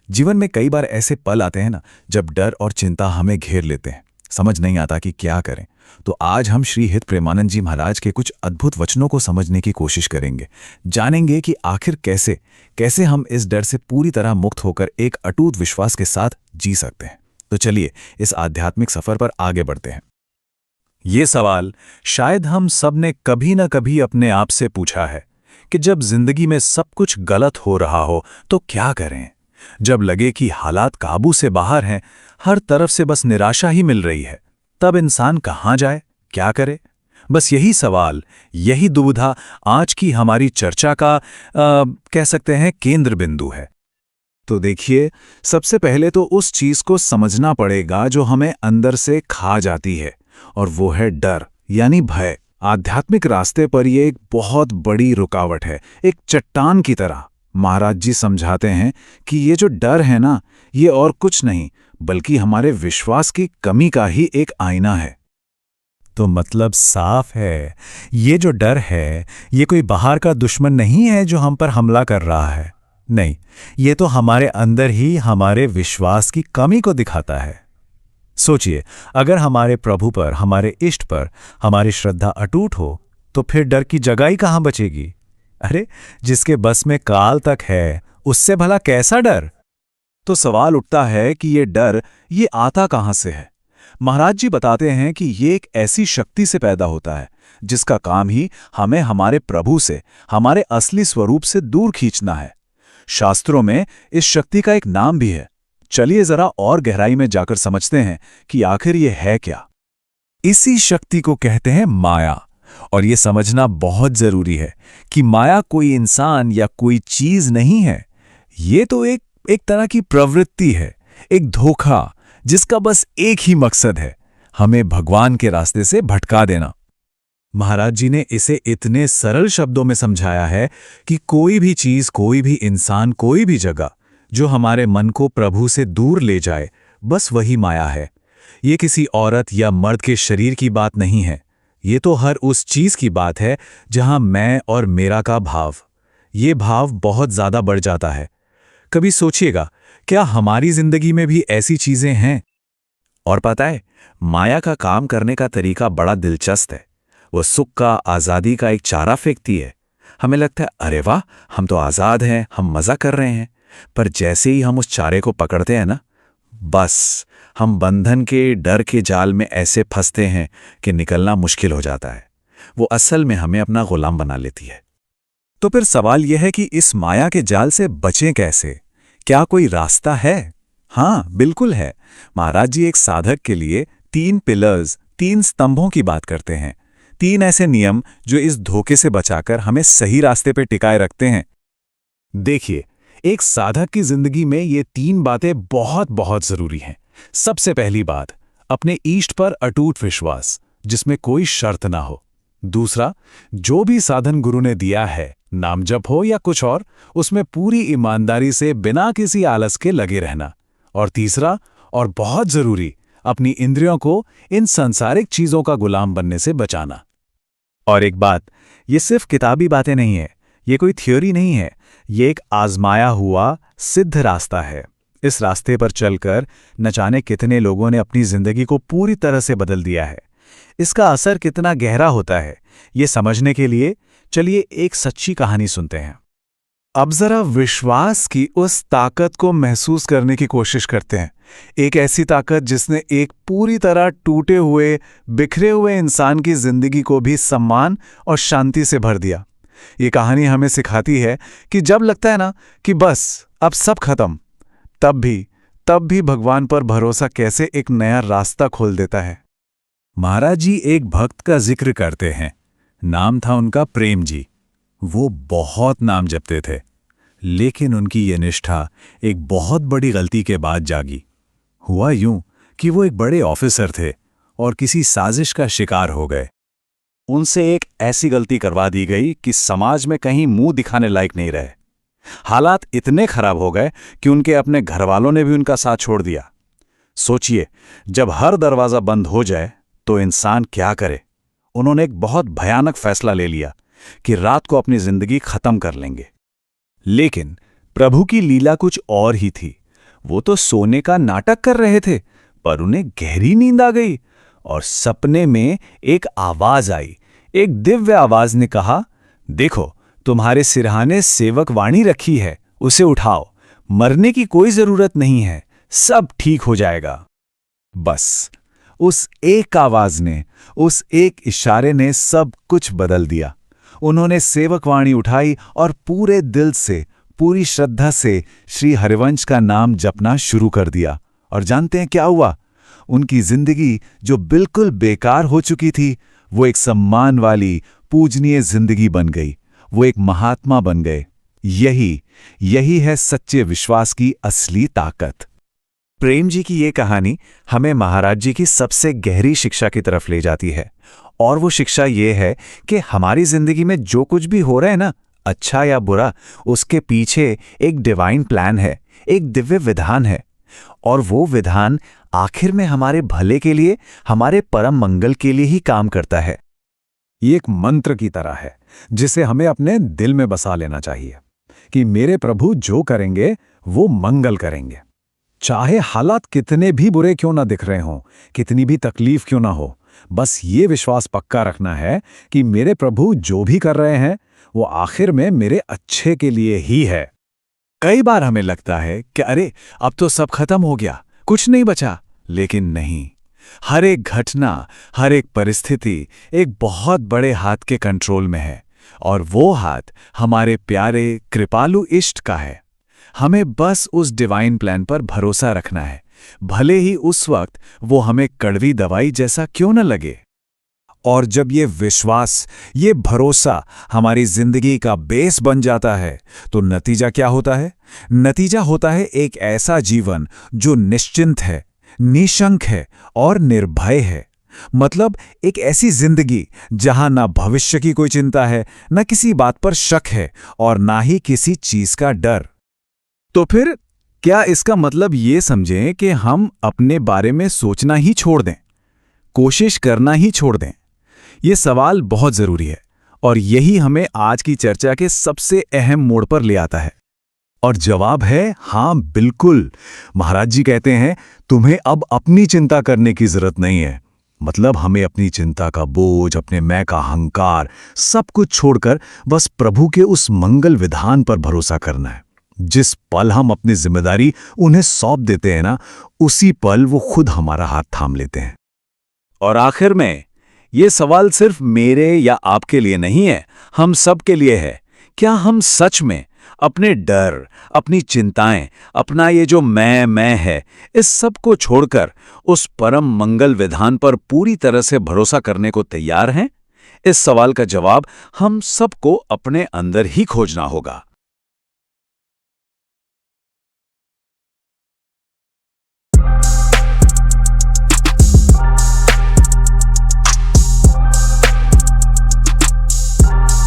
जीवन में कई बार ऐसे पल आते हैं ना, जब डर और चिंता हमें घेर लेते हैं, समझ नहीं आता कि क्या करें। तो आज हम श्री हित प्रेमानंद जी महाराज के कुछ अद्भुत वचनों को समझने की कोशिश करेंगे। जानेंगे कि आखिर कैसे कैसे हम इस डर से पूरी तरह मुक्त होकर एक अटूट विश्वास के साथ जी सकते हैं। तो चलिए इस आध्यात्मिक सफर पर आगे बढ़ते हैं। ये सवाल शायद हम सब ने कभी न कभी अपने आप से पूछा है कि जब जिंदगी में सब कुछ गलत हो रहा हो तो क्या करें। जब लगे कि हालात काबू से बाहर हैं, हर तरफ से बस निराशा ही मिल रही है, तब इंसान कहाँ जाए, क्या करे। बस यही सवाल, यही दुविधा आज की हमारी चर्चा का कह सकते हैं केंद्र बिंदु है। तो देखिए, सबसे पहले तो उस चीज को समझना पड़ेगा जो हमें अंदर से खा जाती है, और वो है डर यानी भय। आध्यात्मिक रास्ते पर यह एक बहुत बड़ी रुकावट है, एक चट्टान की तरह। महाराज जी समझाते हैं कि ये जो डर है ना, ये और कुछ नहीं बल्कि हमारे विश्वास की कमी का ही एक आईना है। तो मतलब साफ है, ये जो डर है ये कोई बाहर का दुश्मन नहीं है जो हम पर हमला कर रहा है। नहीं, ये तो हमारे अंदर ही हमारे विश्वास की कमी को दिखाता है। सोचिए, अगर हमारे प्रभु पर, हमारे इष्ट पर हमारी श्रद्धा अटूट हो तो फिर डर की जगह ही कहाँ बचेगी। अरे, जिसके बस में काल तक है उससे भला कैसा डर। तो सवाल उठता है कि ये डर ये आता कहाँ से है। महाराज जी बताते हैं कि ये एक ऐसी शक्ति से पैदा होता है जिसका काम ही हमें हमारे प्रभु से, हमारे असली स्वरूप से दूर खींचना है। शास्त्रों में इस शक्ति का एक नाम भी है। चलिए जरा और गहराई में जाकर समझते हैं कि आखिर ये है क्या। इसी शक्ति को कहते हैं माया। और ये समझना बहुत जरूरी है कि माया कोई इंसान या कोई चीज नहीं है। ये तो एक तरह की प्रवृत्ति है, एक धोखा जिसका बस एक ही मकसद है, हमें भगवान के रास्ते से भटका देना। महाराज जी ने इसे इतने सरल शब्दों में समझाया है कि कोई भी चीज, कोई भी इंसान, कोई भी जगह जो हमारे मन को प्रभु से दूर ले जाए, बस वही माया है। ये किसी औरत या मर्द के शरीर की बात नहीं है। ये तो हर उस चीज की बात है जहां मैं और मेरा का भाव, ये भाव बहुत ज्यादा बढ़ जाता है। कभी सोचिएगा, क्या हमारी जिंदगी में भी ऐसी चीजें हैं? और पता है, माया का काम करने का तरीका बड़ा दिलचस्प है। वो सुख का, आजादी का एक चारा फेंकती है। हमें लगता है अरे वाह, हम तो आजाद हैं, हम मजा कर रहे हैं। पर जैसे ही हम उस चारे को पकड़ते हैं ना, बस हम बंधन के, डर के जाल में ऐसे फंसते हैं कि निकलना मुश्किल हो जाता है। वो असल में हमें अपना गुलाम बना लेती है। तो फिर सवाल यह है कि इस माया के जाल से बचें कैसे? क्या कोई रास्ता है? हाँ, बिल्कुल है। महाराज जी एक साधक के लिए 3 पिलर्स, 3 स्तंभों की बात करते हैं। 3 ऐसे नियम जो इस धोखे से बचाकर हमें सही रास्ते पर टिकाए रखते हैं। देखिए, एक साधक की जिंदगी में ये 3 बातें बहुत बहुत जरूरी हैं। सबसे पहली बात, अपने इष्ट पर अटूट विश्वास, जिसमें कोई शर्त ना हो। दूसरा, जो भी साधन गुरु ने दिया है, नाम जप हो या कुछ और, उसमें पूरी ईमानदारी से बिना किसी आलस के लगे रहना। और तीसरा, और बहुत जरूरी, अपनी इंद्रियों को इन सांसारिक चीजों का गुलाम बनने से बचाना। और एक बात, ये सिर्फ किताबी बातें नहीं है, ये कोई थ्योरी नहीं है, ये एक आजमाया हुआ सिद्ध रास्ता है। इस रास्ते पर चलकर न जाने कितने लोगों ने अपनी जिंदगी को पूरी तरह से बदल दिया है। इसका असर कितना गहरा होता है, ये समझने के लिए चलिए एक सच्ची कहानी सुनते हैं। अब जरा विश्वास की उस ताकत को महसूस करने की कोशिश करते हैं। एक ऐसी ताकत जिसने एक पूरी तरह टूटे हुए, बिखरे हुए इंसान की जिंदगी को भी सम्मान और शांति से भर दिया। ये कहानी हमें सिखाती है कि जब लगता है ना कि बस अब सब खत्म, तब भी भगवान पर भरोसा कैसे एक नया रास्ता खोल देता है। महाराज जी एक भक्त का जिक्र करते हैं। नाम था उनका प्रेम जी। वो बहुत नाम जपते थे, लेकिन उनकी ये निष्ठा एक बहुत बड़ी गलती के बाद जागी। हुआ यूं कि वो एक बड़े ऑफिसर थे और किसी साजिश का शिकार हो गए। उनसे एक ऐसी गलती करवा दी गई कि समाज में कहीं मुंह दिखाने लायक नहीं रहे। हालात इतने खराब हो गए कि उनके अपने घरवालों ने भी उनका साथ छोड़ दिया। सोचिए, जब हर दरवाजा बंद हो जाए तो इंसान क्या करे? उन्होंने एक बहुत भयानक फैसला ले लिया कि रात को अपनी जिंदगी खत्म कर लेंगे। लेकिन प्रभु की लीला कुछ और ही थी। वो तो सोने का नाटक कर रहे थे, पर उन्हें गहरी नींद आ गई और सपने में एक आवाज आई। एक दिव्य आवाज ने कहा, देखो, तुम्हारे सिरहाने सेवक वाणी रखी है, उसे उठाओ। मरने की कोई जरूरत नहीं है, सब ठीक हो जाएगा। बस उस एक आवाज ने, उस एक इशारे ने सब कुछ बदल दिया। उन्होंने सेवकवाणी उठाई और पूरे दिल से, पूरी श्रद्धा से श्री हरिवंश का नाम जपना शुरू कर दिया। और जानते हैं क्या हुआ? उनकी जिंदगी जो बिल्कुल बेकार हो चुकी थी, वो एक सम्मान वाली, पूजनीय जिंदगी बन गई। वो एक महात्मा बन गए। यही है सच्चे विश्वास की असली ताकत। प्रेम जी की ये कहानी हमें महाराज जी की सबसे गहरी शिक्षा की तरफ ले जाती है। और वो शिक्षा ये है कि हमारी जिंदगी में जो कुछ भी हो रहा है ना, अच्छा या बुरा, उसके पीछे एक डिवाइन प्लान है, एक दिव्य विधान है। और वो विधान आखिर में हमारे भले के लिए, हमारे परम मंगल के लिए ही काम करता है। ये एक मंत्र की तरह है जिसे हमें अपने दिल में बसा लेना चाहिए कि मेरे प्रभु जो करेंगे वो मंगल करेंगे। चाहे हालात कितने भी बुरे क्यों ना दिख रहे हों, कितनी भी तकलीफ क्यों ना हो, बस ये विश्वास पक्का रखना है कि मेरे प्रभु जो भी कर रहे हैं वो आखिर में मेरे अच्छे के लिए ही है। कई बार हमें लगता है कि अरे अब तो सब खत्म हो गया, कुछ नहीं बचा, लेकिन नहीं। हर एक घटना, हर एक परिस्थिति एक बहुत बड़े हाथ के कंट्रोल में है, और वो हाथ हमारे प्यारे कृपालु इष्ट का है। हमें बस उस डिवाइन प्लान पर भरोसा रखना है, भले ही उस वक्त वो हमें कड़वी दवाई जैसा क्यों न लगे। और जब ये विश्वास, ये भरोसा हमारी जिंदगी का बेस बन जाता है, तो नतीजा क्या होता है? नतीजा होता है एक ऐसा जीवन जो निश्चिंत है, निशंक है और निर्भय है। मतलब एक ऐसी जिंदगी जहां ना भविष्य की कोई चिंता है, ना किसी बात पर शक है, और ना ही किसी चीज का डर। तो फिर क्या इसका मतलब ये समझें कि हम अपने बारे में सोचना ही छोड़ दें, कोशिश करना ही छोड़ दें? ये सवाल बहुत जरूरी है, और यही हमें आज की चर्चा के सबसे अहम मोड़ पर ले आता है। और जवाब है हां, बिल्कुल। महाराज जी कहते हैं, तुम्हें अब अपनी चिंता करने की जरूरत नहीं है। मतलब हमें अपनी चिंता का बोझ, अपने मैं का अहंकार, सब कुछ छोड़कर बस प्रभु के उस मंगल विधान पर भरोसा करना है। जिस पल हम अपनी जिम्मेदारी उन्हें सौंप देते हैं ना, उसी पल वो खुद हमारा हाथ थाम लेते हैं। और आखिर में ये सवाल सिर्फ मेरे या आपके लिए नहीं है, हम सब के लिए है। क्या हम सच में अपने डर, अपनी चिंताएं, अपना ये जो मैं है, इस सब को छोड़कर उस परम मंगल विधान पर पूरी तरह से भरोसा करने को तैयार हैं? इस सवाल का जवाब हम सबको अपने अंदर ही खोजना होगा।